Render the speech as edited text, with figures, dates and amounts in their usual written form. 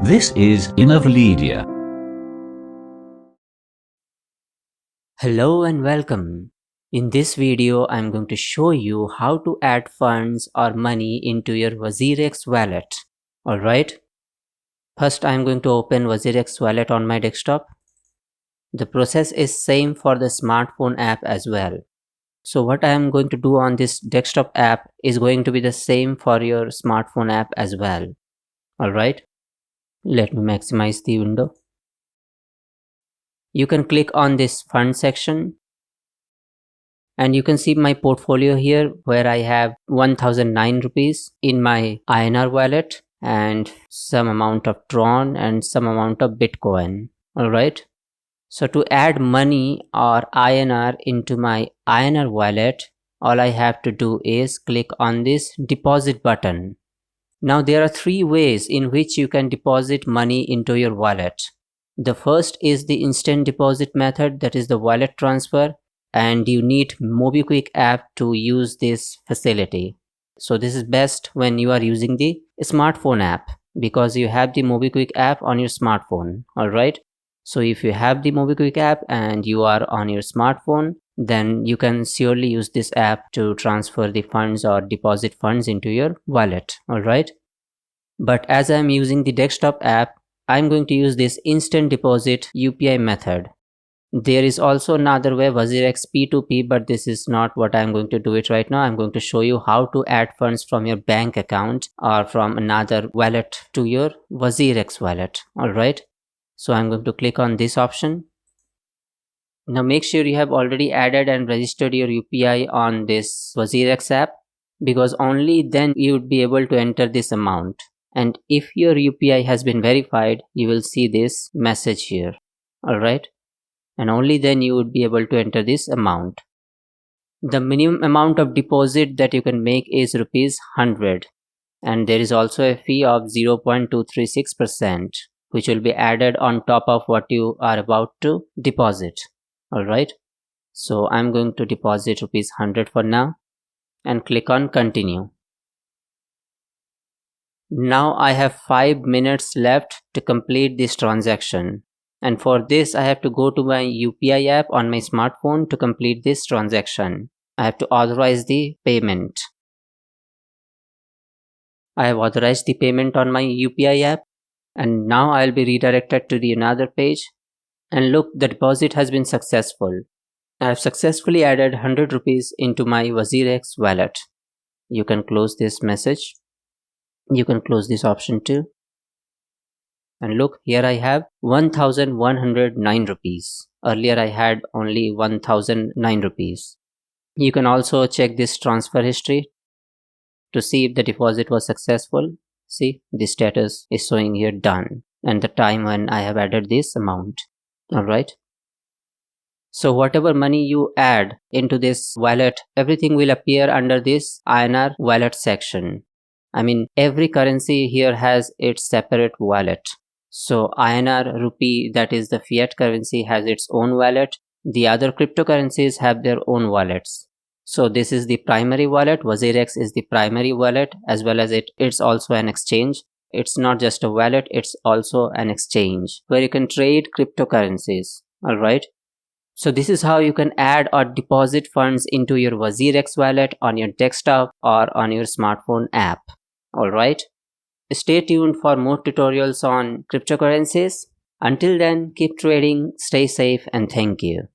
This is Innovledia. Hello and welcome. In this video, I'm going to show you how to add funds or money into your WazirX wallet. Alright. First, I'm going to open WazirX wallet on my desktop. The process is same for the smartphone app as well. So what I am going to do on this desktop app is going to be the same for your smartphone app as well. Alright. Let me maximize the window. You can click on this fund section. And you can see my portfolio here where I have 1009 rupees in my INR wallet and some amount of Tron and some amount of Bitcoin. Alright. So to add money or INR into my INR wallet, all I have to do is click on this deposit button. Now there are three ways in which you can deposit money into your wallet. The first is the instant deposit method, that is the wallet transfer. And you need MobiKwik app to use this facility. So this is best when you are using the smartphone app because you have the MobiKwik app on your smartphone. Alright. So if you have the MobiKwik app and you are on your smartphone, then you can surely use this app to transfer the funds or deposit funds into your wallet. Alright. But as I am using the desktop app, I'm going to use this instant deposit UPI method. There is also another way, WazirX P2P, but this is not what I'm going to do it right now. I'm going to show you how to add funds from your bank account or from another wallet to your WazirX wallet. Alright. So I'm going to click on this option. Now make sure you have already added and registered your UPI on this WazirX app because only then you would be able to enter this amount. And if your UPI has been verified, you will see this message here. Alright. And only then you would be able to enter this amount. The minimum amount of deposit that you can make is rupees 100, and there is also a fee of 0.236% which will be added on top of what you are about to deposit. Alright, so I'm going to deposit rupees 100 for now and click on continue. Now I have 5 minutes left to complete this transaction. And for this, I have to go to my UPI app on my smartphone to complete this transaction. I have to authorize the payment. I have authorized the payment on my UPI app. And now I'll be redirected to the another page. And look, the deposit has been successful. I have successfully added 100 rupees into my WazirX wallet. You can close this message. You can close this option too. And look, here I have 1109 rupees. Earlier I had only 1009 rupees. You can also check this transfer history to see if the deposit was successful. See, the status is showing here done and the time when I have added this amount. Alright. So whatever money you add into this wallet, everything will appear under this INR wallet section. I mean, every currency here has its separate wallet. So INR rupee, that is the fiat currency, has its own wallet. The other cryptocurrencies have their own wallets. So this is the primary wallet. WazirX is the primary wallet, as well as it's also an exchange. It's not just a wallet, it's also an exchange where you can trade cryptocurrencies. Alright. So this is how you can add or deposit funds into your WazirX wallet on your desktop or on your smartphone app. Alright. Stay tuned for more tutorials on cryptocurrencies. Until then, keep trading, stay safe, and thank you.